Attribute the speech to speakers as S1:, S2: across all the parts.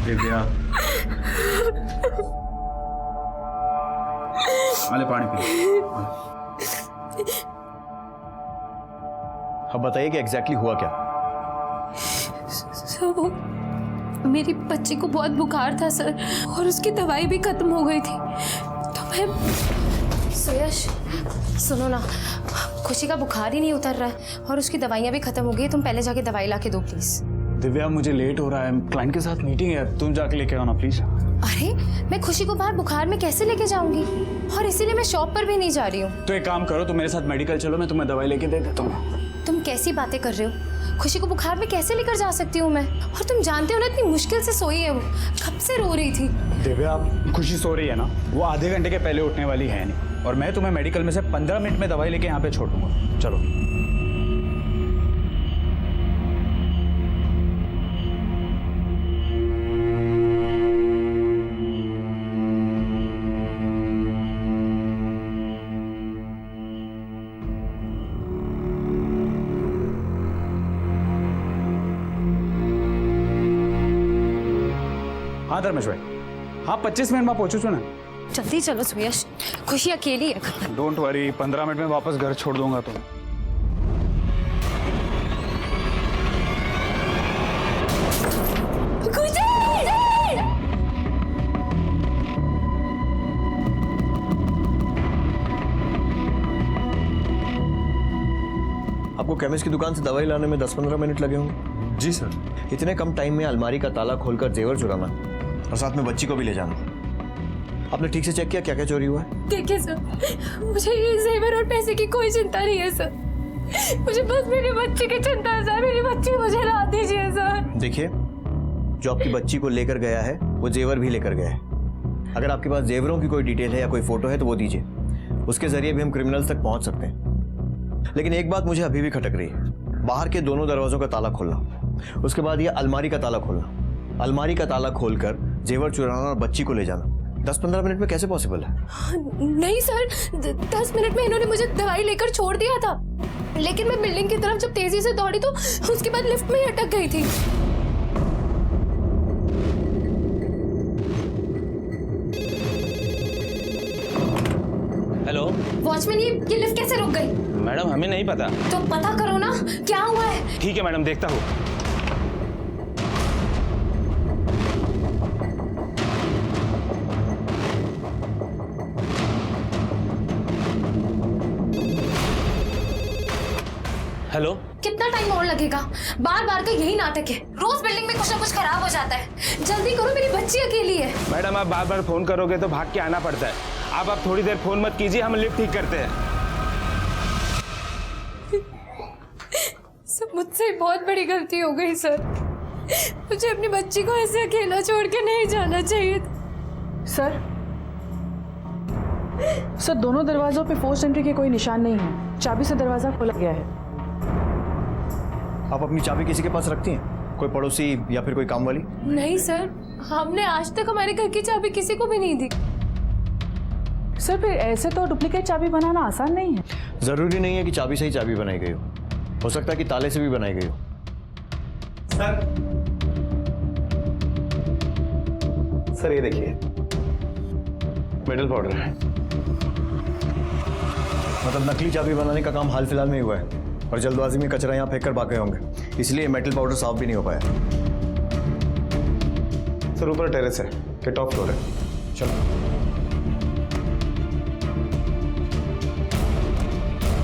S1: दिव्या, अरे पानी पी।
S2: अब बताइए कि एग्जैक्टली हुआ क्या?
S3: सर वो मेरी बच्ची को बहुत बुखार था सर, और उसकी दवाई भी खत्म हो गई थी, तो मैं। सुयश सुनो ना, खुशी का बुखार ही नहीं उतर रहा है और उसकी दवाइयाँ भी खत्म हो गई। तुम पहले जाके दवाई ला के दो प्लीज।
S1: दिव्या मुझे लेट हो रहा है, क्लाइंट के साथ मीटिंग है, तुम जाके लेके आओ ना प्लीज।
S3: अरे मैं खुशी को बाहर बुखार में कैसे लेके जाऊंगी, और इसीलिए मैं शॉप पर भी नहीं जा रही हूँ।
S1: तो एक काम करो, तुम मेरे साथ मेडिकल चलो, मैं तुम्हें दवाई लेके दे देता हूँ।
S3: तुम कैसी बातें कर रहे हो? खुशी को बुखार में कैसे लेकर जा सकती हूँ मैं? और तुम जानते हो ना इतनी मुश्किल से सोई है वो, कब से रो रही थी।
S1: दिव्या खुशी सो रही है ना, वो आधे घंटे के पहले उठने वाली है नहीं, और मैं तुम्हें मेडिकल में से 15 मिनट में दवाई लेके यहाँ पे छोड़ दूंगा। चलो। हाँ धर्मेश भाई, हाँ 25 मिनट में पहुंचू छू ना।
S3: जल्दी चलो सुयश, खुशी अकेली है।
S1: डोंट वरी, 15 मिनट में वापस घर छोड़ दूंगा तो।
S2: आपको केमिस्ट की दुकान से दवाई लाने में 10-15 मिनट लगे होंगे।
S1: जी सर।
S2: इतने कम टाइम में अलमारी का ताला खोलकर जेवर चुराना और साथ में बच्ची को भी ले जाना, आपने ठीक से चेक किया क्या क्या चोरी हुआ है?
S3: देखिए सर, मुझे ये जेवर और पैसे की कोई चिंता नहीं है सर, मुझे बस मेरी बच्ची की चिंता है सर। मेरी बच्ची मुझे ला दीजिए सर।
S2: देखिए, जो आपकी बच्ची को लेकर गया है वो जेवर भी लेकर गया है। अगर आपके पास जेवरों की कोई डिटेल है या कोई फोटो है तो वो दीजिए, उसके जरिए भी हम क्रिमिनल्स तक पहुंच सकते हैं। लेकिन एक बात मुझे अभी भी खटक रही है, बाहर के दोनों दरवाजों का ताला खोलना, उसके बाद ये अलमारी का ताला खोलना, अलमारी का ताला खोलकर जेवर चुराना और बच्ची को ले जाना 10-15 मिनट में कैसे पॉसिबल है?
S3: नहीं सर, 10 मिनट में इन्होंने मुझे दवाई लेकर छोड़ दिया था, लेकिन मैं बिल्डिंग की तरफ जब तेजी से दौड़ी तो उसके बाद लिफ्ट में ही अटक गई थी।
S4: हेलो
S3: वॉचमैन, ये लिफ्ट कैसे रुक गई?
S4: मैडम, हमें नहीं पता।
S3: तो पता करो ना क्या हुआ है।
S4: ठीक है मैडम, देखता हूँ। हेलो,
S3: कितना टाइम और लगेगा? बार बार का यही नाटक है, रोज बिल्डिंग में कुछ ना कुछ खराब हो जाता है। जल्दी करो, मेरी बच्ची अकेली है।
S4: मैडम आप बार बार फोन करोगे तो भाग के आना पड़ता है। आप थोड़ी देर फोन मत कीजिए, हम लिफ्ट ठीक करते हैं।
S3: सर मुझसे बहुत बड़ी गलती हो गई सर, मुझे अपनी बच्ची को ऐसे अकेला छोड़ के नहीं जाना चाहिए था।
S5: सर दोनों दरवाजों पे फोर्स एंट्री के कोई निशान नहीं है, चाबी से दरवाजा खोला गया है।
S2: आप अपनी चाबी किसी के पास रखती हैं? कोई पड़ोसी या फिर कोई काम वाली?
S3: नहीं सर, हमने आज तक हमारे घर की चाबी किसी को भी नहीं दी।
S5: सर फिर ऐसे तो डुप्लीकेट चाबी बनाना आसान नहीं है।
S2: जरूरी नहीं है कि चाबी से ही चाबी बनाई गई हो सकता है कि ताले से भी बनाई गई हो।
S6: सर ये देखिए, मेटल पाउडर है।
S2: मतलब नकली चाबी बनाने का काम हाल फिलहाल में ही हुआ है और जल्दबाजी में कचरा यहाँ फेंक कर भाग गए होंगे, इसलिए मेटल पाउडर साफ भी नहीं हो पाया।
S6: सर ऊपर टेरेस है, ये टॉप फ्लोर है।
S2: चलो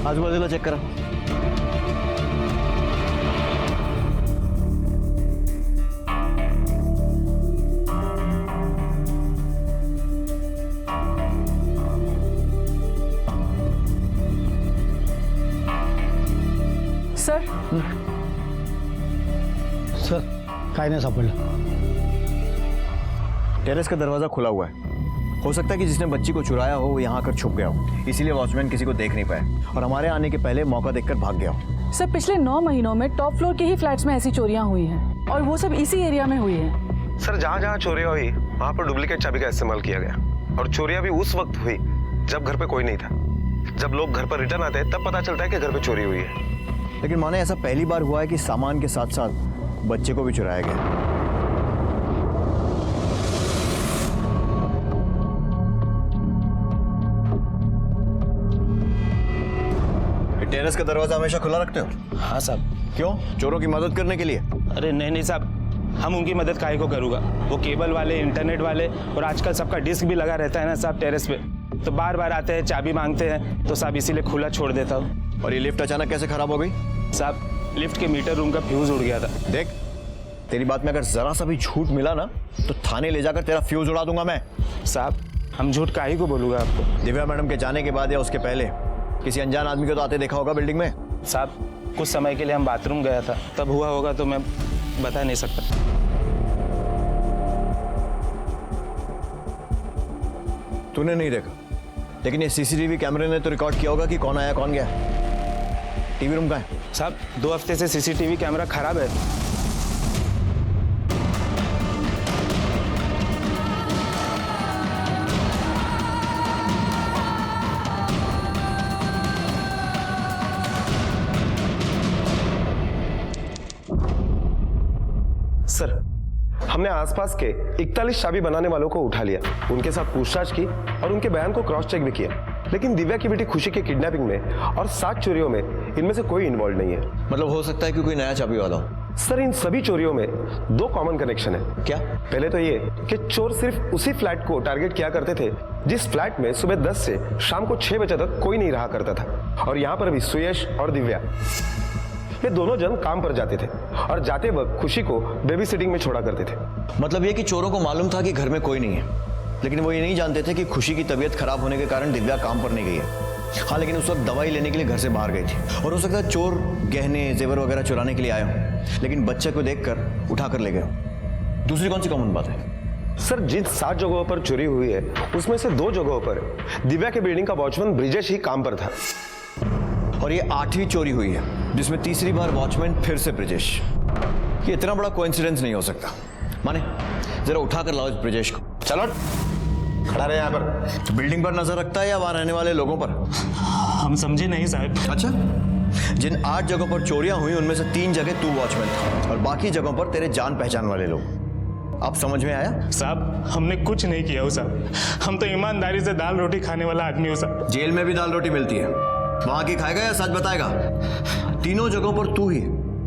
S2: आजू बाजू का चेक करा।
S7: सर काय नाही सापडलं।
S2: टेरेस का दरवाजा खुला हुआ है, हो सकता है कि जिसने बच्ची को चुराया हो वो यहाँ आकर छुप गया हो, इसीलिए वॉचमैन किसी को देख नहीं पाया और हमारे आने के पहले मौका देखकर भाग गया हो।
S5: सर पिछले 9 महीनों में टॉप फ्लोर के ही फ्लैट्स में ऐसी चोरियां हुई हैं और वो सब इसी एरिया में हुई हैं।
S6: सर जहाँ जहाँ चोरियां हुई वहाँ पर डुप्लीकेट चाबी का इस्तेमाल किया गया और चोरियां भी उस वक्त हुई जब घर पे कोई नहीं था। जब लोग घर पर रिटर्न आते हैं तब पता चलता है कि घर पे चोरी हुई है।
S2: लेकिन माने ऐसा पहली बार हुआ है कि सामान के साथ साथ बच्चे को भी चुराया गया। टेरेस का दरवाजा हमेशा खुला रखते हो?
S4: हाँ साहब।
S2: क्यों? चोरों की मदद करने के लिए?
S4: अरे नहीं साहब, हम उनकी मदद काहे को करूँगा। वो केबल वाले, इंटरनेट वाले, और आजकल सबका डिस्क भी लगा रहता है ना साहब टेरेस पे, तो बार बार आते हैं, चाबी मांगते हैं, तो साहब इसीलिए खुला छोड़ देता हूँ।
S2: और ये लिफ्ट अचानक कैसे खराब हो गई?
S4: साहब लिफ्ट के मीटर रूम का फ्यूज उड़ गया था।
S2: देख, तेरी बात में अगर जरा सा भी झूठ मिला ना तो थाने ले जाकर तेरा फ्यूज उड़ा दूंगा मैं।
S4: साहब हम झूठ काहे को बोलूँगा आपको।
S2: दिव्या मैडम के जाने के बाद या उसके पहले किसी अनजान आदमी को तो आते देखा होगा बिल्डिंग में?
S4: साहब कुछ समय के लिए हम बाथरूम गया था, तब हुआ होगा, तो मैं बता नहीं सकता।
S2: तूने नहीं देखा, लेकिन ये सीसीटीवी कैमरे ने तो रिकॉर्ड किया होगा कि कौन आया कौन गया। टीवी रूम का है?
S4: साहब 2 हफ्ते से सीसीटीवी कैमरा खराब है।
S6: सर, हमने आसपास के 41 चाबी बनाने वालों को उठा लिया, उनके साथ पूछताछ की और उनके बयान को क्रॉस चेक भी किया, लेकिन दिव्या की बेटी खुशी के किडनैपिंग में और 7 चोरियों में इनमें से कोई इन्वॉल्व नहीं है।
S2: मतलब हो सकता है कि कोई नया चाबी वाला हो।
S6: सर इन सभी चोरियों में 2 कॉमन कनेक्शन है।
S2: क्या?
S6: पहले तो ये कि चोर सिर्फ उसी फ्लैट को टारगेट किया करते थे जिस फ्लैट में सुबह 10 से शाम को 6 बजे तक कोई नहीं रहा करता था, और यहाँ पर भी सुयश और दिव्या ये दोनों जन काम पर जाते थे और जाते वक्त खुशी को बेबी सिटिंग में छोड़ा करते थे।
S2: मतलब ये कि चोरों को मालूम था कि घर में कोई नहीं है, लेकिन वो ये नहीं जानते थे कि खुशी की तबीयत खराब होने के कारण दिव्या काम पर नहीं गई है। हाँ, लेकिन उस वक्त दवाई लेने के लिए घर से बाहर गई थी, और हो सकता है चोर गहने जेवर वगैरह चुराने के लिए आए हों, लेकिन बच्चे को देखकर उठा कर ले गए। दूसरी कौन सी कॉमन बात है?
S6: सर जिन 7 जगहों पर चोरी हुई है उसमें से 2 जगहों पर दिव्या के बिल्डिंग का वॉचमैन ब्रिजेश ही काम पर था,
S2: और ये 8वीं चोरी हुई है जिसमें तीसरी बार वॉचमैन फिर से ब्रिजेश। ये इतना बड़ा कोइंसिडेंस नहीं हो सकता। माने जरा उठा कर लाओ इस ब्रिजेश को। चलो खड़ा रहे यहाँ पर। बिल्डिंग पर नजर रखता है या वहां रहने वाले लोगों पर?
S4: हम समझे नहीं साहब।
S2: अच्छा, जिन 8 जगहों पर चोरियां हुई उनमें से 3 जगह तू वॉचमैन था और बाकी जगहों पर तेरे जान पहचान वाले लोग। अब समझ में आया?
S8: साहब हमने कुछ नहीं किया हो साहब, हम तो ईमानदारी से दाल रोटी खाने वाला आदमी हो साहब।
S2: जेल में भी दाल रोटी मिलती है, वहां की खाएगा या सच बताएगा? तीनों जगहों पर तू ही।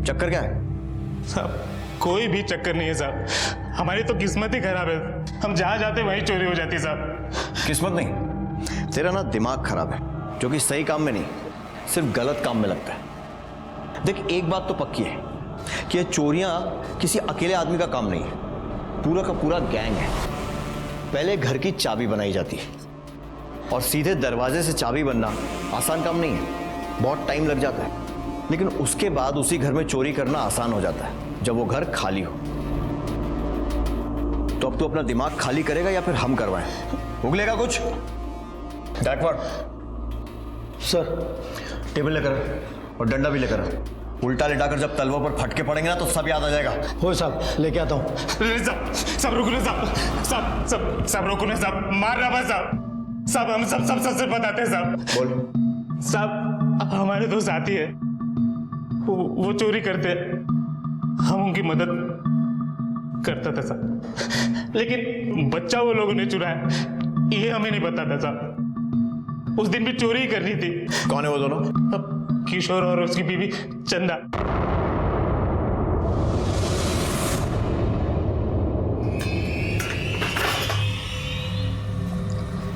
S2: चक्कर क्या है?
S8: साहब कोई भी चक्कर नहीं है साहब, हमारी तो किस्मत ही खराब है, हम जहां जाते वहीं चोरी हो जाती साहब।
S2: किस्मत नहीं, तेरा ना दिमाग खराब है, जो कि सही काम में नहीं सिर्फ गलत काम में लगता है। देख, एक बात तो पक्की है कि ये चोरियां किसी अकेले आदमी का काम नहीं है, पूरा का पूरा गैंग है। पहले घर की चाबी बनाई जाती है, और सीधे दरवाजे से चाबी बनना आसान काम नहीं है, बहुत टाइम लग जाता है, लेकिन उसके बाद उसी घर में चोरी करना आसान हो जाता है जब वो घर खाली हो। तो अब तू अपना दिमाग खाली करेगा या फिर हम करवाएं? उगलेगा कुछ? बैकवर्ड।
S7: सर
S2: टेबल लेकर और डंडा भी लेकर आ। उल्टा लेटाकर जब तलवों पर फटके पड़ेंगे ना तो सब याद आ जाएगा।
S7: हो साहब, लेके आता हूँ।
S8: सब रुको ना साहब, सब रुको ना साहब, मार रहा साहब, सब हम सब सच बताते हैं साहब।
S2: बोल।
S8: साहब हमारे 2 साथी है, वो चोरी करते हैं, हम उनकी मदद करता था साहब, लेकिन बच्चा वो लोगों ने चुराया ये हमें नहीं पता था साहब। उस दिन भी चोरी ही करनी थी।
S2: कौन है वो दोनों?
S8: अब किशोर और उसकी बीवी चंदा।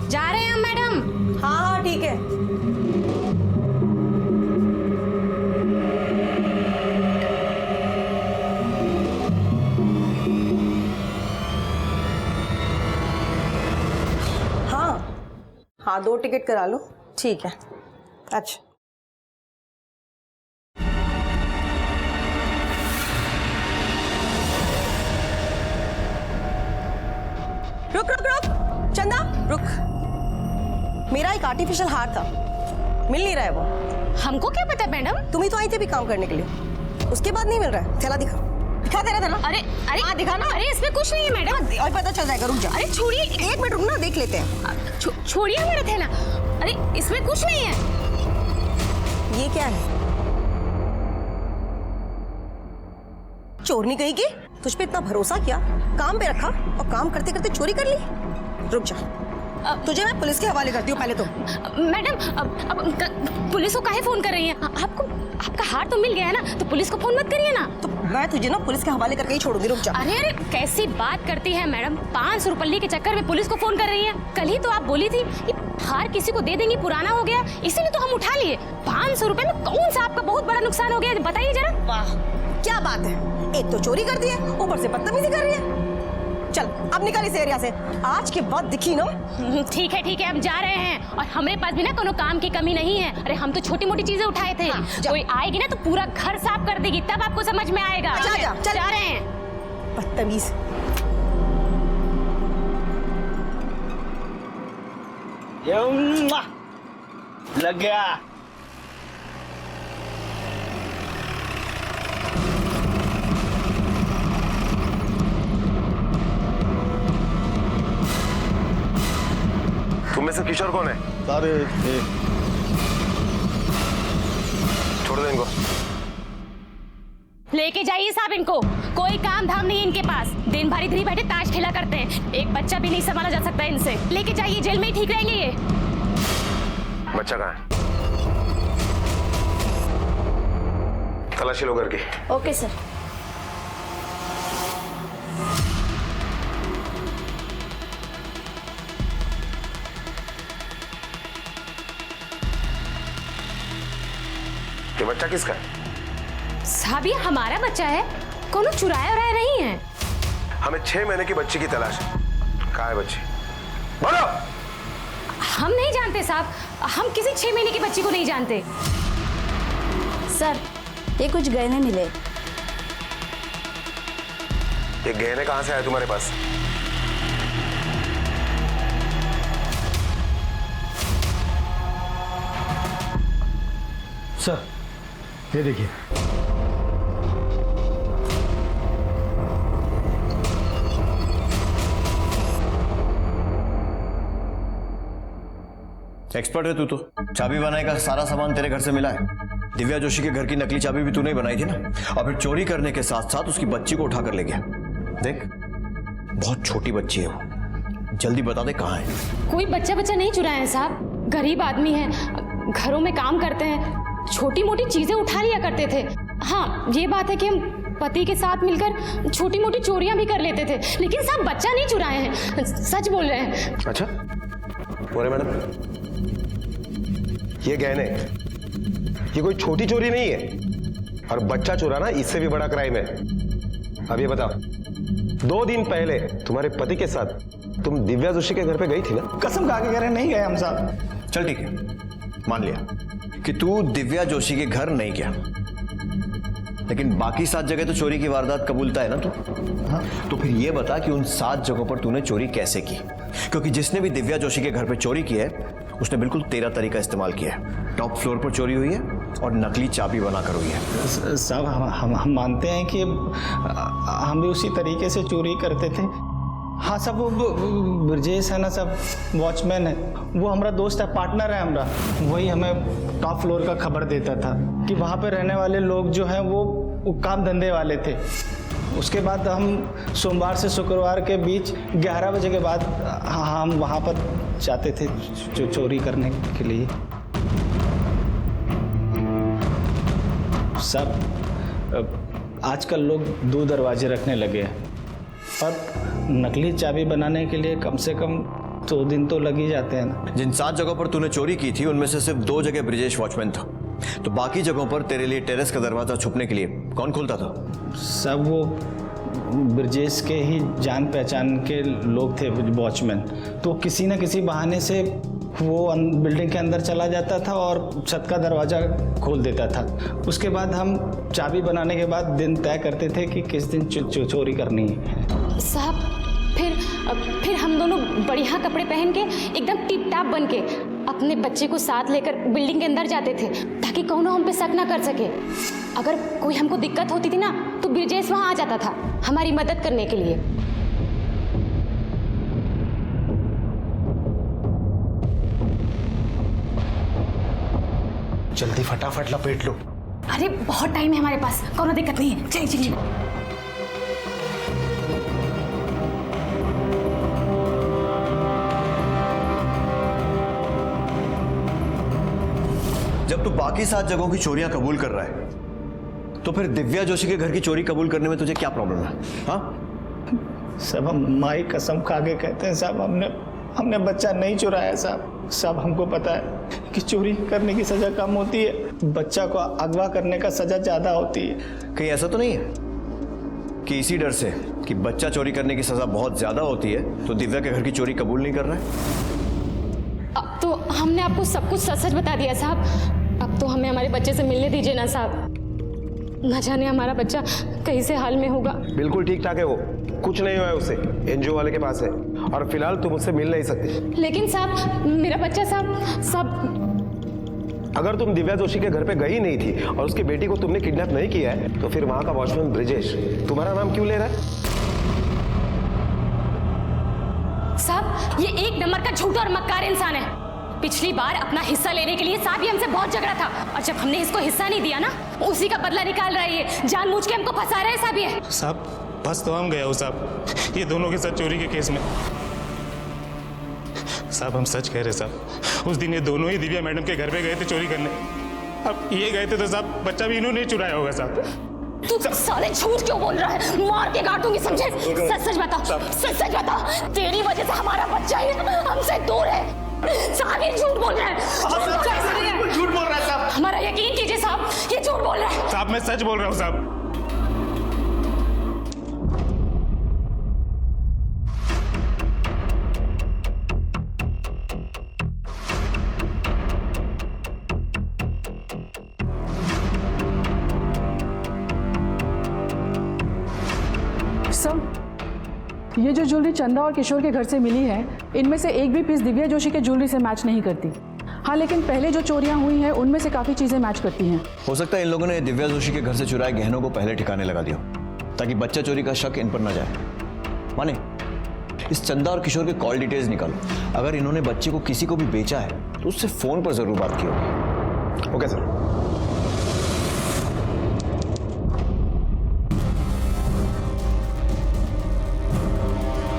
S3: जा रहे हैं हम मैडम।
S9: हाँ हाँ ठीक है। हाँ 2 टिकट करा लो। ठीक है। अच्छा रुक रुक रुक चंदा रुक, मेरा एक आर्टिफिशियल हार था, मिल नहीं रहा है वो।
S3: हमको क्या पता मैडम?
S9: तुम ही तो आई थी भी काम करने के लिए, उसके बाद नहीं मिल रहा है। थैला दिखा, दिखा तेरा थैला।
S3: अरे हाँ दिखा ना। अरे इसमें कुछ नहीं है मैडम।
S9: और पता चल जाएगा, रुक जा।
S3: अरे छोड़िए,
S9: 1 मिनट रुक ना, देख लेते हैं।
S3: छोड़िए हमारा थैला। अरे इसमें कुछ नहीं है।
S9: ये क्या है? चोरनी कहीं की? तुझ पे इतना भरोसा किया, काम पे रखा और काम करते करते चोरी कर ली। रुक जा, तुझे मैं पुलिस के हवाले करती हूँ पहले तो।
S3: मैडम अब पुलिस को काहे फोन कर रही हैं? आपको आपका हार तो मिल गया है ना, तो पुलिस को फोन मत करिए ना।
S9: तो मैं तुझे ना पुलिस के हवाले करके ही छोड़ूंगी, रुक जा।
S3: अरे अरे कैसी बात करती है मैडम, 500 रुपये के चक्कर में पुलिस को फोन कर रही हैं। कल ही तो आप बोली थी कि हार किसी को दे देंगी, पुराना हो गया, इसीलिए तो हम उठा लिए। 500 रुपये में कौन सा आपका बहुत बड़ा नुकसान हो गया, बताइए जरा।
S9: वाह क्या बात है, एक तो चोरी कर दी है, ऊपर से बदतमीजी कर रही है। चल अब निकल इस एरिया से, आज के बाद दिखी ना।
S3: ठीक है हम जा रहे हैं, और हमारे पास भी ना कोनो काम की कमी नहीं है। अरे हम तो छोटी मोटी चीजें उठाए थे।
S9: हाँ,
S3: कोई आएगी ना तो पूरा घर साफ कर देगी, तब आपको समझ में आएगा।
S9: जा
S3: रहे हैं।
S9: बदतमीज।
S7: लग गया।
S6: तुम में से किशोर कौन है?
S7: सारे
S6: छोड़ दो इनको।
S3: लेके जाइए साहब इनको, कोई काम धाम नहीं है इनके पास, दिन भर इधर ही बैठे ताश खेला करते हैं। एक बच्चा भी नहीं संभाला जा सकता इनसे। लेके जाइए, जेल में ही ठीक रहेंगे ये।
S6: बच्चा कहाँ है? तलाशी लो घर की।
S3: Okay sir.
S6: ये बच्चा किसका है?
S3: साहब ये हमारा बच्चा है, कोनो चुराया उराया नहीं है।
S6: हमें 6 महीने की बच्ची की तलाश है। कहाँ है बच्ची? बोलो।
S3: हम नहीं जानते साहब, हम किसी 6 महीने की बच्ची को नहीं जानते।
S10: सर ये कुछ गहने मिले।
S6: ये गहने कहाँ से आए तुम्हारे पास?
S7: सर ये देखिए।
S2: एक्सपर्ट है तू तो। चाबी बनाने का सारा सामान तेरे घर से मिला है। दिव्या जोशी के घर की नकली चाबी भी तूने ही बनाई थी ना, और फिर चोरी करने के साथ साथ उसकी बच्ची को उठाकर ले गया। देख बहुत छोटी बच्ची है वो, जल्दी बता दे कहाँ है।
S3: कोई बच्चा नहीं चुराया है साहब, गरीब आदमी है, घरों में काम करते हैं, छोटी मोटी चीजें उठा लिया करते थे। हाँ ये बात है कि हम पति के साथ मिलकर छोटी मोटी चोरियां भी कर लेते थे, लेकिन साहब बच्चा नहीं चुराए हैं, सच बोल रहे हैं।
S6: अच्छा बोले मैडम, ये गहने, ये कोई छोटी चोरी नहीं है, और बच्चा चुराना इससे भी बड़ा क्राइम है। अब ये बताओ, 2 दिन पहले तुम्हारे पति के साथ तुम दिव्या जोशी के घर पे गई थी ना?
S7: कसम खा के कह रहे नहीं गए हम साहब।
S2: चल ठीक है, मान लिया कि तू दिव्या जोशी के घर नहीं गया, लेकिन बाकी 7 जगह तो चोरी की वारदात कबूलता है ना तू? हाँ? तो फिर ये बता कि उन 7 जगहों पर तूने चोरी कैसे की? क्योंकि जिसने भी दिव्या जोशी के घर पे चोरी की है उसने बिल्कुल तेरा तरीका इस्तेमाल किया है। टॉप फ्लोर पर चोरी हुई है और नकली चाबी बनाकर हुई है।
S7: साहब हम मानते हैं कि हम भी उसी तरीके से चोरी करते थे। हाँ सब वो ब्रजेश है ना सब, वॉचमैन है, वो हमारा दोस्त है, पार्टनर है हमारा, वही हमें टॉप फ्लोर का खबर देता था कि वहाँ पे रहने वाले लोग जो हैं वो काम धंधे वाले थे। उसके बाद हम सोमवार से शुक्रवार के बीच 11 बजे के बाद हम वहाँ पर जाते थे चोरी करने के लिए। सब आजकल लोग 2 दरवाजे रखने लगे हैं, और नकली चाबी बनाने के लिए कम से कम 2 दिन तो लग ही जाते हैं ना।
S2: जिन 7 जगहों पर तूने चोरी की थी उनमें से सिर्फ 2 जगह ब्रिजेश वॉचमैन था, तो बाकी जगहों पर तेरे लिए टेरेस का दरवाजा छुपने के लिए कौन खोलता था?
S7: सब वो ब्रजेश के ही जान पहचान के लोग थे वॉचमैन, तो किसी न किसी बहाने से वो बिल्डिंग के अंदर चला जाता था और छत का दरवाज़ा खोल देता था। उसके बाद हम चाबी बनाने के बाद दिन तय करते थे कि किस दिन चोरी करनी है।
S3: साहब फिर हम दोनों बढ़िया कपड़े पहन के एकदम टिप टाप बन के अपने बच्चे को साथ लेकर बिल्डिंग के अंदर जाते थे, ताकि कौन हम पे शक ना कर सके। अगर कोई हमको दिक्कत होती थी ना तो ब्रजेश वहाँ आ जाता था हमारी मदद करने के लिए।
S7: जल्दी फटाफट लपेट लो।
S3: अरे बहुत टाइम है हमारे पास, कोई दिक्कत नहीं है, चलिए।
S2: जब तू बाकी 7 जगहों की चोरियां कबूल कर रहा है तो फिर दिव्या जोशी के घर की चोरी कबूल करने में तुझे क्या प्रॉब्लम है? हाँ,
S7: सब हम माई कसम खा के कहते हैं साहब, हमने बच्चा नहीं चुराया साहब। साहब हमको पता है कि चोरी करने की सजा कम होती है, बच्चा को अगवा करने का सजा ज्यादा होती है।
S2: कहीं ऐसा तो नहीं है कि इसी डर से कि बच्चा चोरी करने की सजा बहुत ज्यादा होती है तो दिव्या के घर की चोरी कबूल नहीं कर रहा है?
S3: अब तो हमने आपको सब कुछ सच सच बता दिया साहब। अब तो हमें हमारे बच्चे से मिलने दीजिए ना साहब। न जाने हमारा बच्चा कैसे हाल में होगा।
S6: बिल्कुल ठीक ठाक है वो, कुछ नहीं हुआ है उसे, एनजीओ वाले के पास है और फिलहाल तुम उससे मिल नहीं सकते।
S3: लेकिन साहब मेरा बच्चा साहब
S6: अगर तुम दिव्या जोशी के घर पे गई नहीं थी और उसकी बेटी को तुमने किडनैप नहीं किया है तो फिर वहां का वॉचमैन ब्रिजेश तुम्हारा नाम क्यों ले रहा है?
S3: साहब ये एक नंबर का झूठ और मक्कार इंसान है। पिछली बार अपना हिस्सा लेने के लिए साहब ये हमसे बहुत झगड़ा था और जब हमने इसको हिस्सा नहीं दिया ना उसी का बदला निकाल रहा है ये, जानबूझ के हमको फंसा रहा है साहब ये।
S8: साहब बस तो हम गए हो साहब, ये दोनों के साथ चोरी के केस में। साहब हम सच कह रहे साहब, उस दिन ये दोनों ही दिव्या मैडम के घर पे गए थे चोरी करने। अब ये गए थे तो साहब बच्चा भी इन्होंने चुराया होगा साहब।
S3: तू साले झूठ क्यों बोल रहा है? मार के काटूंगी समझे। सच सच बता, सच सच बता, तेरी वजह से हमारा बच्चा ही हमसे दूर है। साहब ये झूठ बोल रहा है।
S8: झूठ बोल रहा है साहब।
S3: हमारा यकीन कीजिए साहब, ये झूठ बोल रहा है।
S8: साहब मैं सच बोल रहा हूँ साहब।
S5: ये जो ज्वेलरी चंदा और किशोर के घर से मिली है इनमें से एक भी पीस दिव्या जोशी के ज्वेलरी से मैच नहीं करती। हाँ लेकिन पहले जो चोरियां हुई हैं उनमें से काफी चीजें मैच करती हैं।
S2: हो सकता है इन लोगों ने दिव्या जोशी के घर से चुराए गहनों को पहले ठिकाने लगा दिया ताकि बच्चा चोरी का शक इन पर न जाए। माने इस चंदा और किशोर के कॉल डिटेल्स निकालो, अगर इन्होंने बच्चे को किसी को भी बेचा है तो उससे फोन पर जरूर बात की होगी।
S6: Okay sir.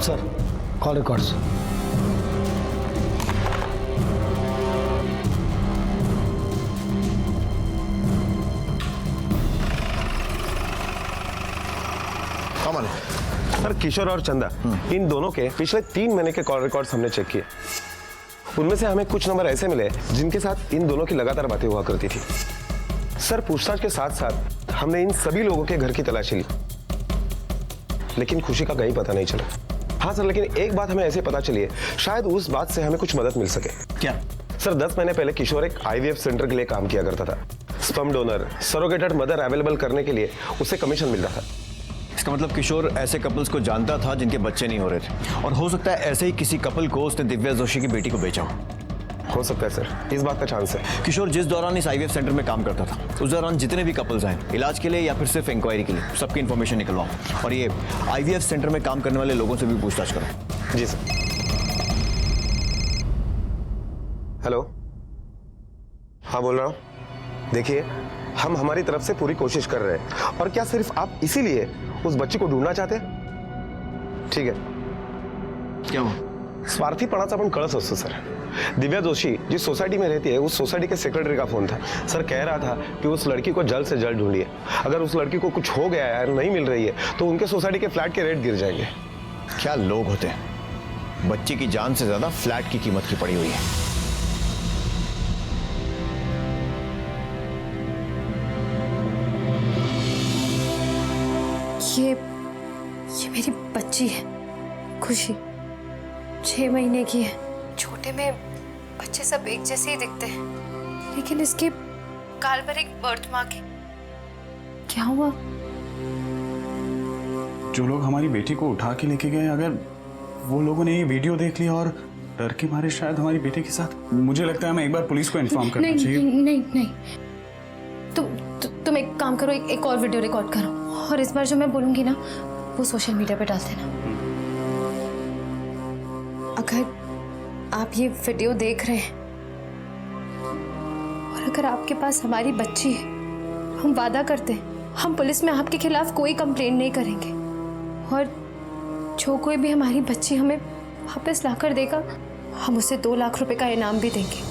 S7: Sir call records.
S6: Sir Kishore और चंदा इन दोनों के पिछले 3 महीने के कॉल रिकॉर्ड्स हमने चेक किए। उनमें से हमें कुछ नंबर ऐसे मिले जिनके साथ इन दोनों की लगातार बातें हुआ करती थी। सर पूछताछ के साथ साथ हमने इन सभी लोगों के घर की तलाशी ली लेकिन खुशी का कहीं पता नहीं चला। हाँ सर, लेकिन एक बात हमें ऐसे पता चली है, शायद उस बात से हमें कुछ मदद मिल सके।
S2: क्या?
S6: सर 10 महीने पहले किशोर एक IVF सेंटर के लिए काम किया करता था। स्पर्म डोनर, सरोगेटेड मदर अवेलेबल करने के लिए उसे कमीशन मिलता था।
S2: इसका मतलब किशोर ऐसे कपल्स को जानता था जिनके बच्चे नहीं हो रहे थे और हो सकता है ऐसे ही किसी कपल को उसने दिव्या जोशी की बेटी को बेचा
S6: हो सकता है सर, इस बात का चांस है।
S2: किशोर जिस दौरान इस IVF सेंटर में काम करता था उस दौरान जितने भी कपल्स आए इलाज के लिए या फिर सिर्फ इंक्वायरी के लिए सबकी इन्फॉर्मेशन निकलवाओ और ये IVF सेंटर में काम करने वाले लोगों से भी पूछताछ करो।
S6: जी सर। हेलो, हाँ बोल रहा हूँ। देखिए हम हमारी तरफ से पूरी कोशिश कर रहे हैं और क्या सिर्फ आप इसीलिए उस बच्ची को ढूंढना चाहते हैं? ठीक है।
S2: क्या हुआ?
S6: स्वार्थीपणाचा पण कळस असतो सर। दिव्या जोशी जिस सोसाइटी में रहती है उस सोसाइटी के सेक्रेटरी का फोन था। सर कह रहा था कि उस लड़की को जल्द से जल्द ढूंढिए, अगर उस लड़की को कुछ हो गया है, नहीं मिल रही है तो उनके सोसाइटी के फ्लैट के रेट गिर जाएंगे।
S2: क्या लोग होते हैं, बच्ची की जान से ज्यादा फ्लैट की कीमत की पड़ी हुई है।
S3: ये मेरी बच्ची है खुशी, 6 महीने की है। छोटे में बच्चे सब एक जैसे ही दिखते हैं लेकिन इसके गाल पर एक बर्थ मार्क है। क्या हुआ?
S1: जो लोग हमारी बेटी को उठा के लेके गए, अगर वो लोगों ने ये वीडियो देख लिया और डर के मारे शायद हमारी बेटी के साथ, मुझे लगता है हमें एक बार पुलिस को इन्फॉर्म करना चाहिए।
S3: नहीं, तुम एक काम करो, एक और वीडियो रिकॉर्ड करो और इस बार जो मैं बोलूंगी ना वो सोशल मीडिया पे डाल देना। अगर आप ये वीडियो देख रहे हैं और अगर आपके पास हमारी बच्ची है, हम वादा करते हैं हम पुलिस में आपके खिलाफ कोई कंप्लेंट नहीं करेंगे और जो कोई भी हमारी बच्ची हमें वापस लाकर देगा हम उसे 2 लाख रुपए का इनाम भी देंगे।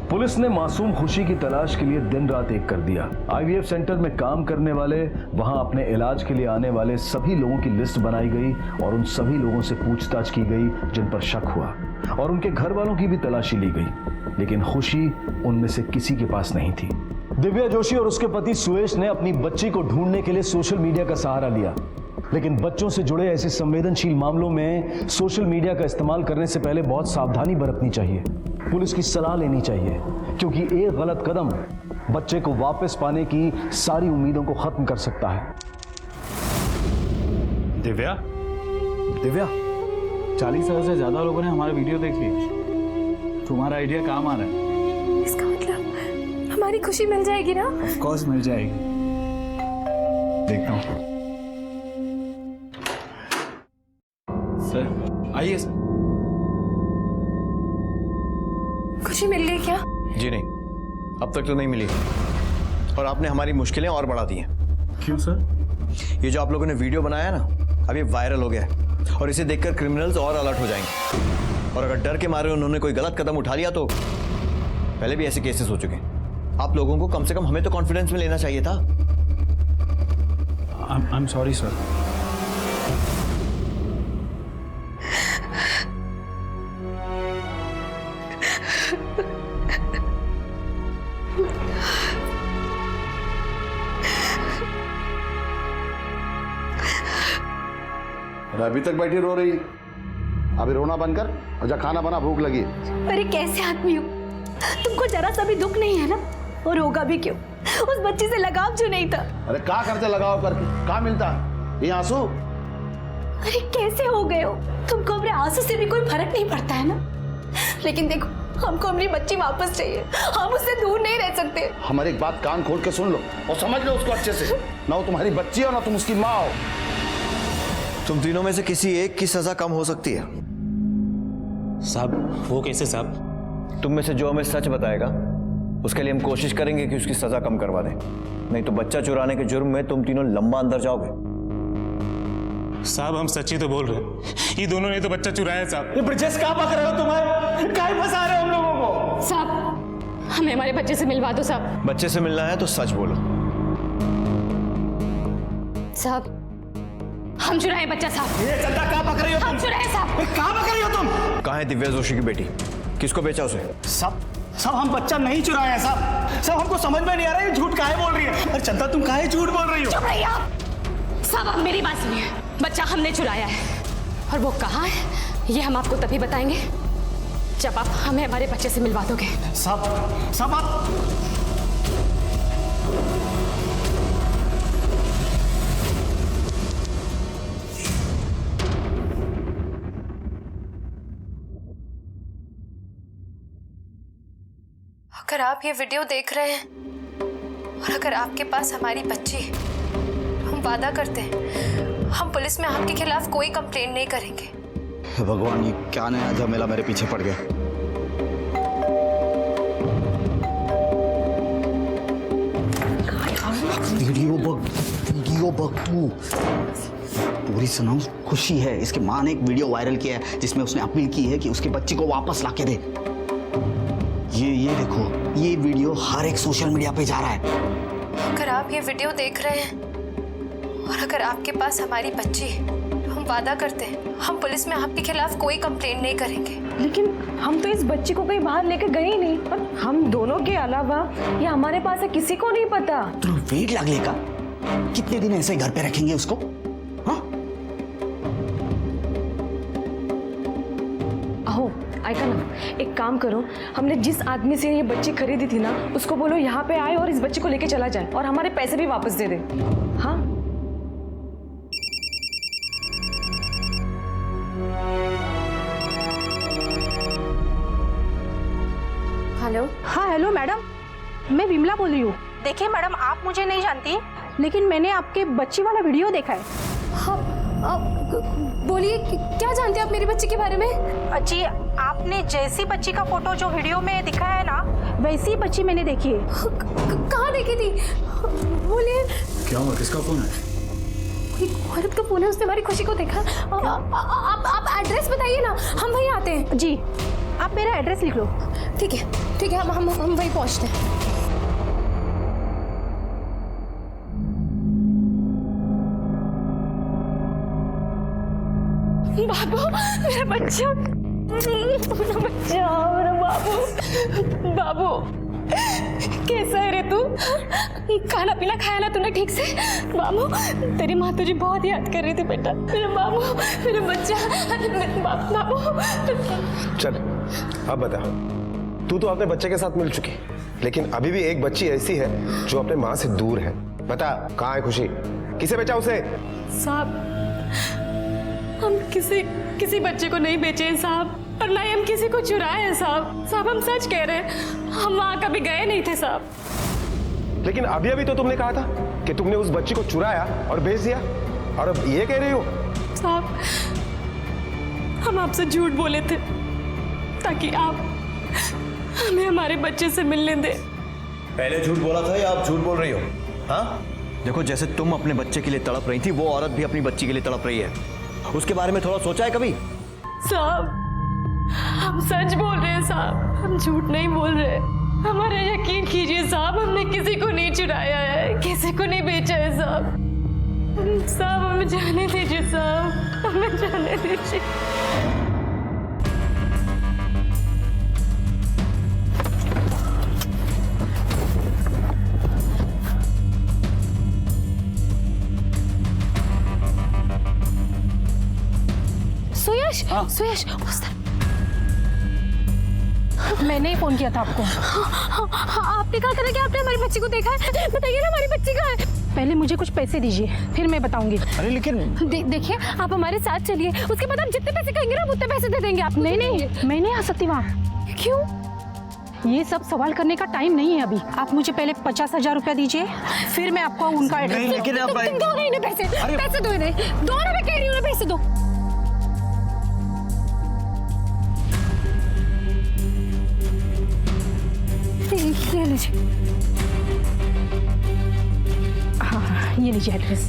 S11: पुलिस ने मासूम खुशी की तलाश के लिए दिन रात एक कर दिया। आईवीएफ सेंटर में काम करने वाले, वहां अपने इलाज के लिए आने वाले सभी लोगों की लिस्ट बनाई गई और उन सभी लोगों से पूछताछ की गई जिन पर शक हुआ, और उनके घर वालों की भी तलाशी ली गई, लेकिन खुशी उनमें से किसी के पास नहीं थी। दिव्या जोशी और उसके पति सुयश ने अपनी बच्ची को ढूंढने के लिए सोशल मीडिया का सहारा लिया, लेकिन बच्चों से जुड़े ऐसे संवेदनशील मामलों में सोशल मीडिया का इस्तेमाल करने से पहले बहुत सावधानी बरतनी चाहिए। पुलिस की सलाह लेनी चाहिए, क्योंकि एक गलत कदम बच्चे को वापस पाने की सारी उम्मीदों को खत्म कर सकता है।
S1: दिव्या,
S11: दिव्या,
S1: 40,000 से ज्यादा लोगों ने हमारा वीडियो देख लिया। तुम्हारा आइडिया काम आ रहा है।
S3: इसका मतलब हमारी खुशी मिल जाएगी ना?
S1: ऑफ कोर्स मिल जाएगी। देखता हूँ। सर आइए सर।
S3: खुशी मिल गई क्या?
S2: जी नहीं, अब तक तो नहीं मिली, और आपने हमारी मुश्किलें और बढ़ा दी हैं।
S1: क्यों सर?
S2: ये जो आप लोगों ने वीडियो बनाया ना, अब ये वायरल हो गया है, और इसे देखकर क्रिमिनल्स और अलर्ट हो जाएंगे, और अगर डर के मारे उन्होंने कोई गलत कदम उठा लिया तो पहले भी ऐसे केसेस हो चुके हैं। आप लोगों को कम से कम हमें तो कॉन्फिडेंस में लेना चाहिए था।
S1: I am sorry sir.
S12: अभी तक बैठी रो रही, अभी रोना बंद कर और जा खाना बना, भूख लगी।
S3: अरे कैसे आदमी हो तुमको, जरा सा भी दुख नहीं है ना? और होगा भी क्यों? उस बच्ची से लगाव जो नहीं था।
S12: अरे क्या करते लगाव करके, क्या मिलता ये आंसू?
S3: अरे कैसे हो गए हो? तुमको अपने आंसू से भी कोई फर्क नहीं पड़ता है ना? लेकिन देखो, हमको अपनी बच्ची वापस चाहिए, हम उससे दूर नहीं रह सकते।
S12: हमारी एक बात कान खोल के सुन लो और समझ लो उसको अच्छे से। ना वो तुम्हारी बच्ची हो ना तुम उसकी माँ हो।
S2: तुम तीनों में से किसी एक की सजा कम हो सकती है।
S8: साहब वो कैसे साहब?
S2: तुम में से जो हमें सच बताएगा उसके लिए हम कोशिश करेंगे कि उसकी सजा कम करवा दें, नहीं तो बच्चा चुराने के जुर्म में तुम तीनों लंबा अंदर जाओगे।
S8: साहब हम सच्ची तो बोल रहे हैं, ये दोनों ने तो बच्चा चुराया साहब।
S7: ये ब्रिजेश कहाँ पकड़ रहे हो तुम्हें? काहे फंसा रहे हो हम लोगों को?
S3: साहब हमें हमारे बच्चे से मिलवा दो साहब।
S2: बच्चे से मिलना है तो सच बोलो।
S3: साहब हम चुराए बच्चा साहब।
S7: ये चंदा कहाँ पकड़ रही हो तुम?
S3: हम चुराए साहब।
S7: कहाँ पकड़ रही हो तुम?
S2: कहाँ है दिव्या जोशी की बेटी? किसको बेचा उसे?
S7: सब हम बच्चा नहीं चुराए हैं साहब। सब हमको समझ में नहीं आ रहा है झूठ काहे बोल रही है। अरे चंदा तुम काहे झूठ बोल रही हो?
S3: चुप रहिए आप। साहब आप मेरी बात सुनिए, बच्चा हमने चुराया है, और वो कहाँ है ये हम आपको तभी बताएंगे जब आप हमें हमारे बच्चे से मिलवा दोगे।
S7: सब आप
S3: अगर आप ये वीडियो देख रहे हैं और अगर आपके पास हमारी बच्ची है, हम वादा करते हैं हम पुलिस में आपके खिलाफ कोई कंप्लेंट नहीं करेंगे।
S12: भगवान, ये क्या नया झमेला मेरे पीछे पड़ गया।
S13: वीडियो बग तू पूरी सुनाओ। खुशी है, इसकी माँ ने एक वीडियो वायरल किया है जिसमें उसने अपील की है कि उसके बच्चे को वापस लाके दे। ये देखो, ये वीडियो हर एक सोशल मीडिया पे जा रहा है।
S3: अगर आप ये वीडियो देख रहे हैं और अगर आपके पास हमारी बच्ची है तो हम वादा करते हैं हम पुलिस में आपके खिलाफ कोई कंप्लेंट नहीं करेंगे।
S14: लेकिन हम तो इस बच्ची को कहीं बाहर लेकर गए ही नहीं, और हम दोनों के अलावा ये हमारे पास है किसी को नहीं पता।
S13: तो वेट लगने का, कितने दिन ऐसे घर पे रखेंगे उसको? हाँ
S14: अहो ऐका ना, एक काम करो, हमने जिस आदमी से ये बच्ची खरीदी थी ना उसको बोलो यहाँ पे आए और इस बच्ची को लेके चला जाए और हमारे पैसे भी वापस दे दे। हाँ
S3: हेलो।
S15: हाँ हेलो मैडम, मैं विमला बोल रही हूँ।
S14: देखिए मैडम, आप मुझे नहीं जानती,
S15: लेकिन मैंने आपके बच्ची वाला वीडियो देखा है।
S3: हाँ बोलिए, क्या जानते हैं आप मेरी बच्ची के बारे में?
S15: जी, आपने जैसी बच्ची का फोटो जो वीडियो में दिखा है ना, वैसी बच्ची मैंने देखी है।
S3: कहाँ देखी थी? बोलिए।
S1: क्या हुआ, किसका फोन है?
S3: एक औरत का फोन है, उसने हमारी खुशी को देखा। आप एड्रेस बताइए ना, हम वहीं आते हैं।
S15: जी आप मेरा एड्रेस लिख लो।
S3: ठीक है हम वहीं पहुंचते हैं।
S14: बाबू मेरा बच्चा, मेरा बाबू। बाबू कैसा है रे तू? खाना पीना खाया ना तूने ठीक से? बाबू तेरी माँ तुझे बहुत याद कर रही थी बेटा। मेरा बाबू, मेरा बच्चा, बाबू।
S6: चल अब बता, तू तो अपने बच्चे के साथ मिल चुकी, लेकिन अभी भी एक बच्ची ऐसी है जो अपने माँ से दूर है। बता कहाँ है खुशी? किसे बेचा उसे?
S14: साहब हम किसी बच्चे को नहीं बेचे हैं साहब, और ना ही हम किसी को चुराए हैं साहब। साहब हम सच कह रहे हैं, हम वहाँ कभी गए नहीं थे साहब।
S6: लेकिन अभी तो तुमने कहा था कि तुमने उस बच्ची को चुराया और बेच दिया, और अब ये कह रही हो?
S14: साहब हम आपसे झूठ बोले थे ताकि आप हमें हमारे बच्चे से मिलने दें।
S2: पहले झूठ बोला था या आप झूठ बोल रही हो? हाँ देखो, जैसे तुम अपने बच्चे के लिए तड़प रही थी, वो औरत भी अपनी बच्ची के लिए तड़प रही है। उसके बारे में थोड़ा सोचा है कभी?
S14: साहब हम सच बोल रहे हैं साहब, हम झूठ नहीं बोल रहे। हमारा यकीन कीजिए साहब, हमने किसी को नहीं चुराया है, किसी को नहीं बेचा है साहब। साहब हमें जाने दीजिए साहब, हमें जाने दीजिए।
S3: सुयश
S15: मैंने ही फोन किया था आपको।
S3: आपने कहा था कि आपने हमारी बच्ची को देखा है, बताइए ना हमारी बच्ची कहाँ है?
S15: पहले मुझे कुछ पैसे दीजिए, फिर मैं बताऊंगी।
S2: अरे लेकिन
S3: देखिए आप हमारे साथ चलिए, उसके बाद हम जितने पैसे कहेंगे ना उतने पैसे दे देंगे आप।
S15: नहीं मैं नहीं आ सकती वहाँ।
S3: क्यों?
S15: ये सब सवाल करने का टाइम नहीं है अभी। आप मुझे पहले 50,000 रुपया दीजिए, फिर मैं आपको उनका एड्रेस।
S2: नहीं, लेकिन आप
S3: तुम दो नहीं पैसे, पैसे दो इन्हें, दो ना, मैं कह रही हूँ पैसे दो। ले लीजिए।
S15: हाँ ये लीजिए एड्रेस।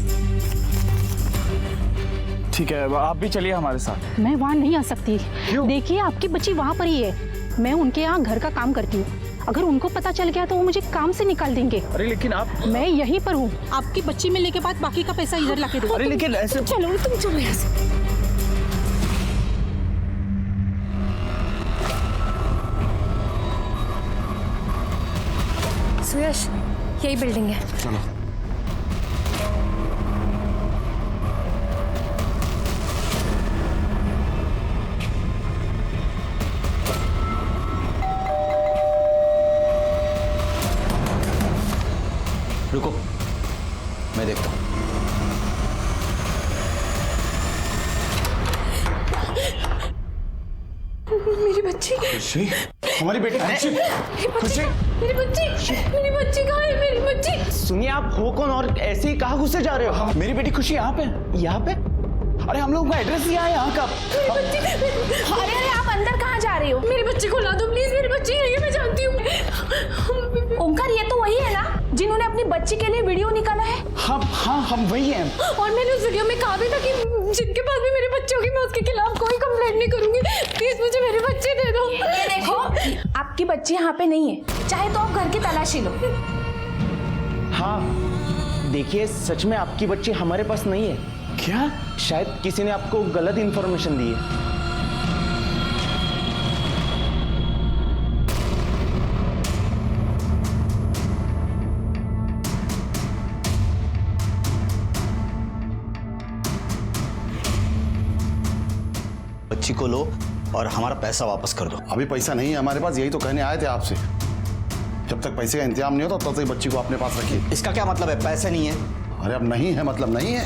S1: ठीक है, आप भी चलिए हमारे साथ।
S15: मैं वहाँ नहीं आ सकती। देखिए आपकी बच्ची वहाँ पर ही है, मैं उनके यहाँ घर का काम करती हूँ। अगर उनको पता चल गया तो वो मुझे काम से निकाल देंगे।
S1: अरे लेकिन आप,
S15: मैं यहीं पर हूँ, आपकी बच्ची मिलने के बाद बाकी का पैसा इधर लाके दो।
S1: अरे लेकिन ऐसे
S3: चलो तुम चलो यहाँ से। सुयश यही बिल्डिंग है।
S1: चलो।
S2: रुको मैं देखता हूँ।
S3: मेरी बच्ची,
S1: खुशी, हमारी बेटी खुशी, खुशी,
S3: मेरी बच्ची कहाँ है? मेरी बच्ची।
S7: सुनिए आप हो कौन और ऐसे ही कहाँ घुसे जा रहे हो?
S1: मेरी बेटी खुशी यहाँ पे।
S7: यहाँ पे? अरे हम लोग का एड्रेस दिया है यहाँ का।
S3: अरे आप अंदर कहाँ जा रही हो? मेरी बच्ची को ला दो प्लीज, मेरी बच्ची है, ये मैं जानती हूँ।
S15: ओंकार ये तो वही है ना जिन्होंने अपनी बच्ची के लिए वीडियो निकाला है?
S1: हाँ हम वही हैं।
S3: और मैंने उस वीडियो में कहा भी था कि जिनके पास भी मेरे बच्चे होगी मैं उसके खिलाफ कोई कंप्लेंट नहीं करूंगी। प्लीज मुझे मेरे बच्चे दे दो।
S15: ये देखो आपकी बच्ची यहाँ पे नहीं है, चाहे तो आप घर की तलाशी लो।
S7: हाँ देखिए सच में आपकी बच्ची हमारे पास नहीं है।
S1: क्या?
S7: शायद किसी ने आपको गलत इन्फॉर्मेशन दी है।
S13: बच्ची को लो और हमारा पैसा वापस कर दो।
S12: अभी पैसा नहीं है हमारे पास, यही तो कहने आए थे आपसे। जब तक पैसे का इंतजाम नहीं होता तब तक बच्ची को अपने पास रखिए।
S13: इसका क्या मतलब है? पैसे नहीं है?
S12: अरे अब नहीं है मतलब नहीं है।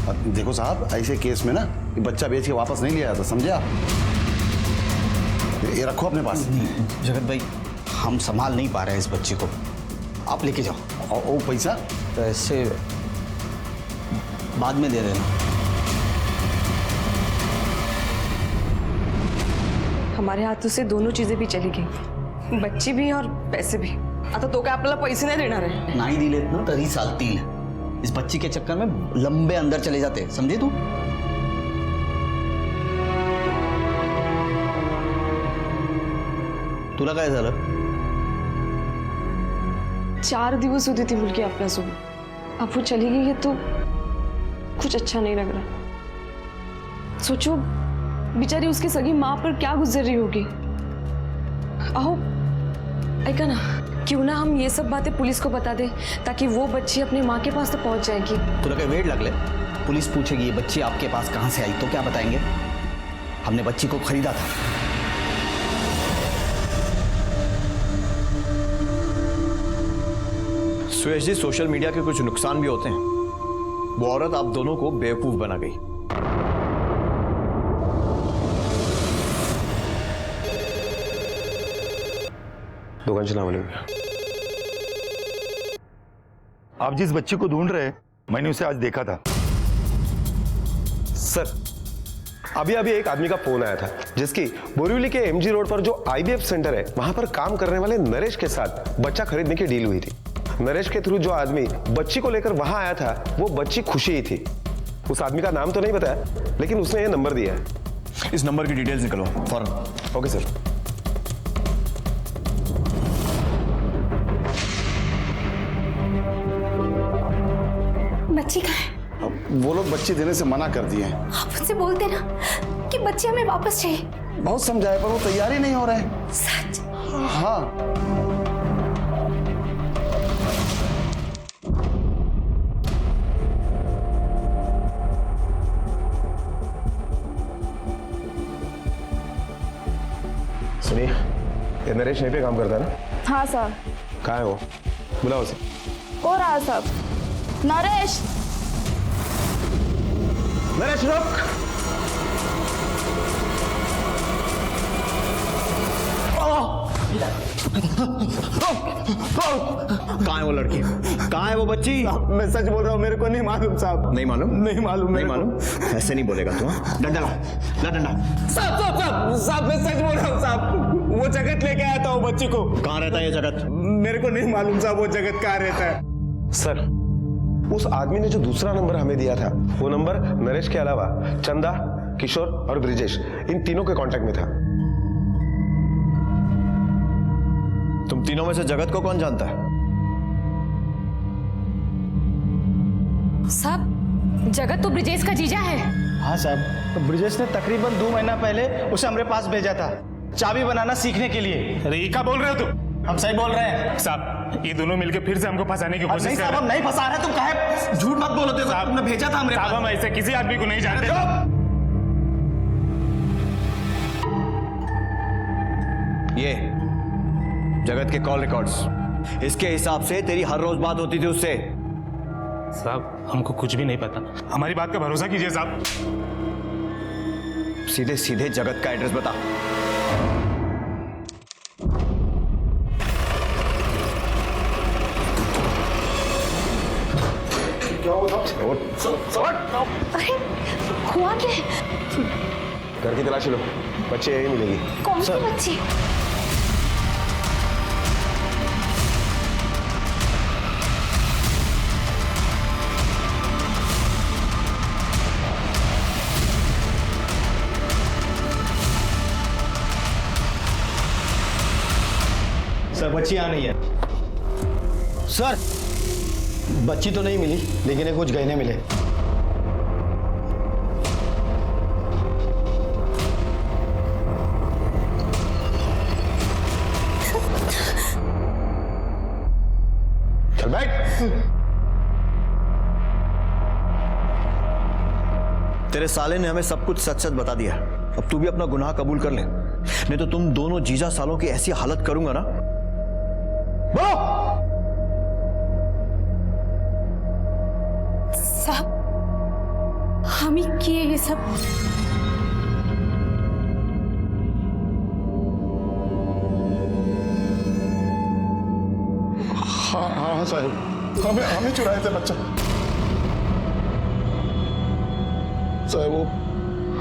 S12: अब देखो साहब, ऐसे केस में ना ये बच्चा बेच के वापस नहीं लिया जाता, समझे आप? ये रखो अपने पास।
S13: जगत भाई हम संभाल नहीं पा रहे हैं इस बच्ची को, आप लेके जाओ।
S12: और वो पैसा?
S13: पैसे बाद में दे देना।
S14: हमारे हाथों से दोनों चीजें भी चली गई, बच्ची भी और पैसे भी। आता तो क्या आपल्याला पैसे नहीं देणार आहे?
S13: नाही दिलेत ना तरी चालतील। इस बच्ची के चक्कर में लंबे अंदर चले जाते, समझे तू?
S2: तुला काय झालं?
S14: 4 दिवस होते ती मुलगी आपल्यासोबत. अब वो चली गई है तो कुछ अच्छा नहीं लग रहा. सोचो बेचारी उसकी सगी माँ पर क्या गुजर रही होगी. आओ ऐका ना, क्यों ना हम ये सब बातें पुलिस को बता दें ताकि वो बच्ची अपनी माँ के पास तो पहुंच जाएगी.
S13: तुला काय वेड लागले? पुलिस पूछेगी ये बच्ची आपके पास कहाँ से आई तो क्या बताएंगे? हमने बच्ची को खरीदा था.
S2: सुयश जी, सोशल मीडिया के कुछ नुकसान भी होते हैं. वो औरत आप दोनों को बेवकूफ बना गई.
S6: दुकान चला वाले.
S16: आप जिस बच्ची को ढूंढ रहे हैं, मैंने उसे आज देखा था.
S6: सर, अभी एक आदमी का फोन आया था जिसकी बोरीवली के एमजी रोड पर जो आईवीएफ सेंटर है वहां पर काम करने वाले नरेश के साथ बच्चा खरीदने की डील हुई थी. नरेश के थ्रू जो आदमी बच्ची को लेकर वहां आया था वो बच्ची खुशी ही थी. उस आदमी का नाम तो नहीं बताया, लेकिन उसने ये नंबर दिया है.
S2: इस नंबर की डिटेल्स निकलो फौरन.
S6: Okay sir.
S3: बच्ची कहाँ है?
S12: वो लोग बच्ची देने से मना कर दिए हैं.
S3: आप उनसे बोलते ना कि बच्ची हमें वापस चाहिए.
S12: बहुत समझाए पर वो तैयार ही नहीं हो रहे.
S3: सच?
S12: हाँ.
S6: सुनिए, ये नरेश यहीं पे काम करता है ना?
S14: हाँ साहब.
S6: कहाँ है वो? बुलाओ उसे.
S14: हो रहा है साहब. नरेश,
S6: नरेश रुक.
S2: कहाँ है वो लड़की? कहाँ है वो बच्ची?
S7: मैं सच बोल रहा हूँ, मेरे को नहीं मालूम साहब.
S2: नहीं मालूम?
S7: नहीं मालूम.
S2: नहीं मालूम? ऐसे नहीं बोलेगा तू. डंडा ला, ला डंडा.
S7: साहब मैं सच बोल रहा हूँ साहब. वो जगत लेके आया था वो बच्ची को.
S2: कहाँ रहता है ये जगत?
S7: मेरे को नहीं मालूम साहब वो जगत कहाँ रहता है.
S6: सर, उस आदमी ने जो दूसरा नंबर हमें दिया था वो नंबर नरेश के अलावा चंदा, किशोर और ब्रिजेश, इन तीनों के कांटेक्ट में था.
S2: तुम तीनों में से जगत को कौन जानता है?
S14: साहब जगत तो ब्रिजेश का जीजा है.
S7: हाँ साहब, तो ब्रिजेश ने तकरीबन 2 महीना पहले उसे हमारे पास भेजा था चाबी बनाना सीखने के लिए.
S8: अरे ये क्या बोल रहे हो तुम?
S7: हम सही बोल रहे हैं
S8: साहब. ये दोनों मिलकर फिर से हमको फंसाने की कोशिश
S7: नहीं
S8: कर
S7: साहब, हम नहीं फंसा रहे. तुम काहे झूठ मत बोलो. तुमने भेजा था हमारे पास.
S8: साहब हम ऐसे किसी आदमी को नहीं जानते.
S2: ये जगत के कॉल रिकॉर्ड्स. इसके हिसाब से तेरी हर रोज बात होती थी उससे.
S8: साहब हमको कुछ भी नहीं पता. हमारी बात का भरोसा कीजिए साहब.
S2: सीधे सीधे जगत का एड्रेस बता.
S3: अरे हुआ क्या है?
S6: घर की तलाशी लो, बच्चे यही मिलेगी.
S3: कौन सी बच्ची?
S7: सर बच्ची यहाँ नहीं है. सर बच्ची तो नहीं मिली, लेकिन ये कुछ गहने मिले.
S6: चल बैठ.
S2: तेरे साले ने हमें सब कुछ सच सच बता दिया. अब तू भी अपना गुनाह कबूल कर ले, नहीं तो तुम दोनों जीजा सालों की ऐसी हालत करूंगा ना.
S3: साहब हम ही किए ये सब.
S12: हाँ साहब, हमें चुराए थे बच्चा. साहब वो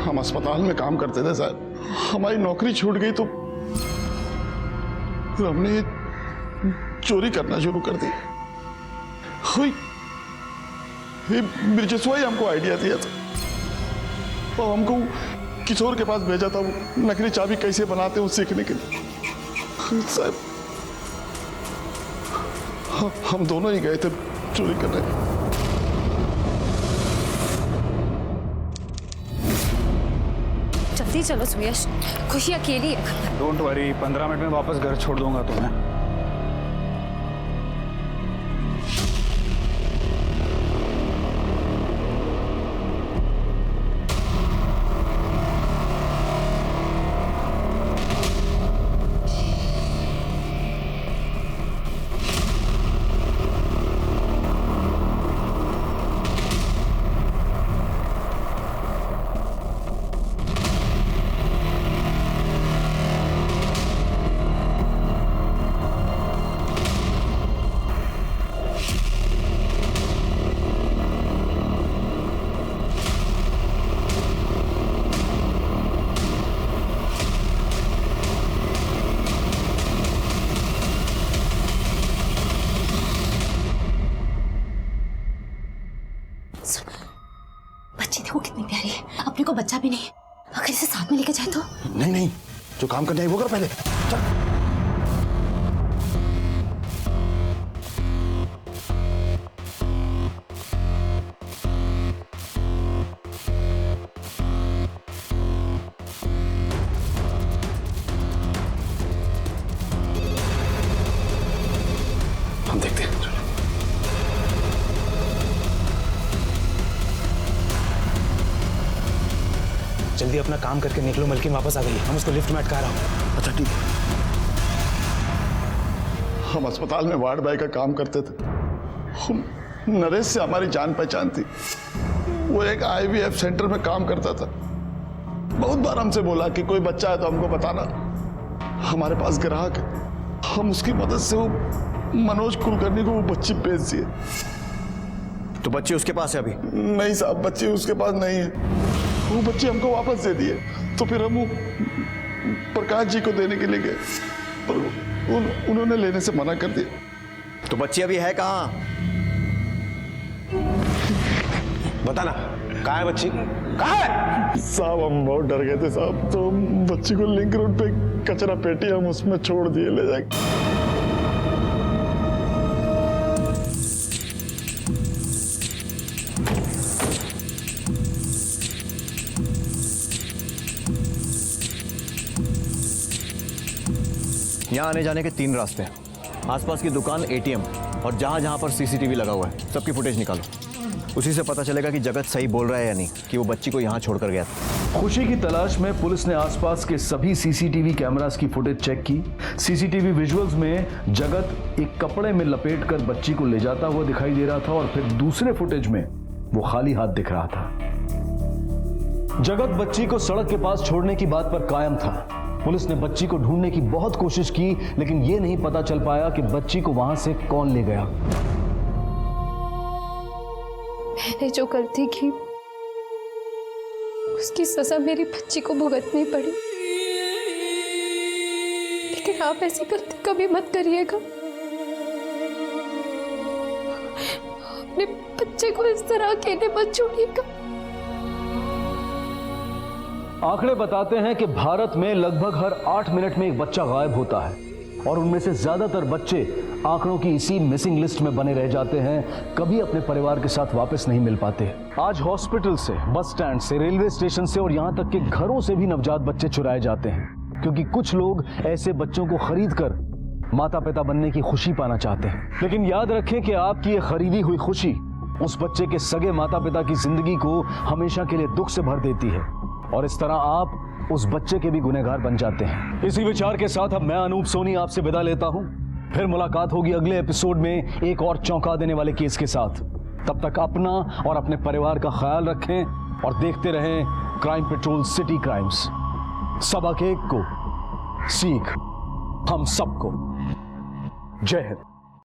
S12: हम अस्पताल में काम करते थे साहब. हमारी नौकरी छूट गई तो हमने चोरी करना शुरू कर दी. ब्रिजेश ही हमको आइडिया दिया था और हमको किशोर के पास भेजा था वो नकली चाबी कैसे बनाते हैं वो सीखने के लिए. साहब, हम दोनों ही गए थे चोरी करने।
S3: जल्दी चलो सुयश, खुशी अकेली है।
S1: डोंट वरी, 15 मिनट में वापस घर छोड़ दूंगा तुम्हें।
S3: बच्ची देखो कितनी प्यारी है, अपने को बच्चा भी नहीं, अगर इसे साथ में लेके जाए तो।
S12: नहीं नहीं, जो काम करना है वो कर पहले, चल। हम देखते हैं।
S4: जल्दी अपना काम करके निकलो, मलकिन वापस आ गई है, हम उसको लिफ्ट में अटका रहा हूँ।
S12: अच्छा ठीक है। हम अस्पताल में वार्ड बॉय का काम करते थे। नरेश से हमारी जान पहचान थी। वो एक IVF सेंटर में काम करता था। बहुत बार हमसे बोला कि कोई बच्चा है तो हमको बताना, हमारे पास ग्राहक है। हम उसकी मदद से वो मनोज कुलकर्णी को वो बच्ची बेच दिए।
S2: तो बच्ची उसके पास है अभी?
S12: नहीं साहब, बच्ची उसके पास नहीं है। वो बच्ची हमको वापस दे दिए। तो फिर हम वो प्रकाश जी को देने के लिए गए, पर उन्होंने लेने से मना कर दिया।
S2: तो बच्ची अभी है कहाँ?
S4: बताना, कहाँ है बच्ची? कहाँ है?
S12: साहब हम बहुत डर गए थे साहब, तो हम बच्ची को लिंक रोड पे कचरा पेटी हम उसमें छोड़ दिए ले जाके।
S2: यहाँ आने जाने के 3 रास्ते हैं। आसपास की दुकान, ATM और जहाँ जहाँ पर CCTV लगा हुआ है, सबकी फुटेज निकालो। उसी से पता चलेगा कि जगत सही बोल रहा है या नहीं कि वो बच्ची को यहाँ छोड़कर गया था।
S11: खुशी की तलाश में पुलिस ने आसपास के सभी CCTV कैमरास की फुटेज चेक की। CCTV विजुअल्स में जगत एक कपड़े में लपेटकर बच्ची को ले जाता हुआ दिखाई दे रहा था और फिर दूसरे फुटेज में वो खाली हाथ दिख रहा था। जगत बच्ची को सड़क के पास छोड़ने की बात पर कायम था। पुलिस ने बच्ची को ढूंढने की बहुत कोशिश की, लेकिन यह नहीं पता चल पाया कि बच्ची को वहां से कौन ले गया।
S3: मैंने जो गलती की उसकी सजा मेरी बच्ची को भुगतनी पड़ी, लेकिन आप ऐसी गलती कभी मत करिएगा। अपने बच्चे को इस तरह अकेले मत छोड़िएगा।
S11: आंकड़े बताते हैं कि भारत में लगभग हर 8 मिनट में एक बच्चा गायब होता है और उनमें से ज्यादातर बच्चे आंकड़ों की इसी मिसिंग लिस्ट में बने रह जाते हैं, कभी अपने परिवार के साथ वापस नहीं मिल पाते। आज हॉस्पिटल से, बस स्टैंड से, रेलवे स्टेशन से और यहां तक कि घरों से भी नवजात बच्चे चुराए जाते हैं, क्योंकि कुछ लोग ऐसे बच्चों को खरीद कर माता पिता बनने की खुशी पाना चाहते हैं। लेकिन याद रखें कि आपकी ये खरीदी हुई खुशी उस बच्चे के सगे माता पिता की जिंदगी को हमेशा के लिए दुख से भर देती है और इस तरह आप उस बच्चे के भी गुनहगार बन जाते हैं। इसी विचार के साथ अब मैं अनूप सोनी आपसे विदा लेता हूं। फिर मुलाकात होगी अगले एपिसोड में एक और चौंका देने वाले केस के साथ। तब तक अपना और अपने परिवार का ख्याल रखें और देखते रहें क्राइम पेट्रोल सिटी क्राइम्स। सबक एक को, सीख हम सबको। जय हिंद।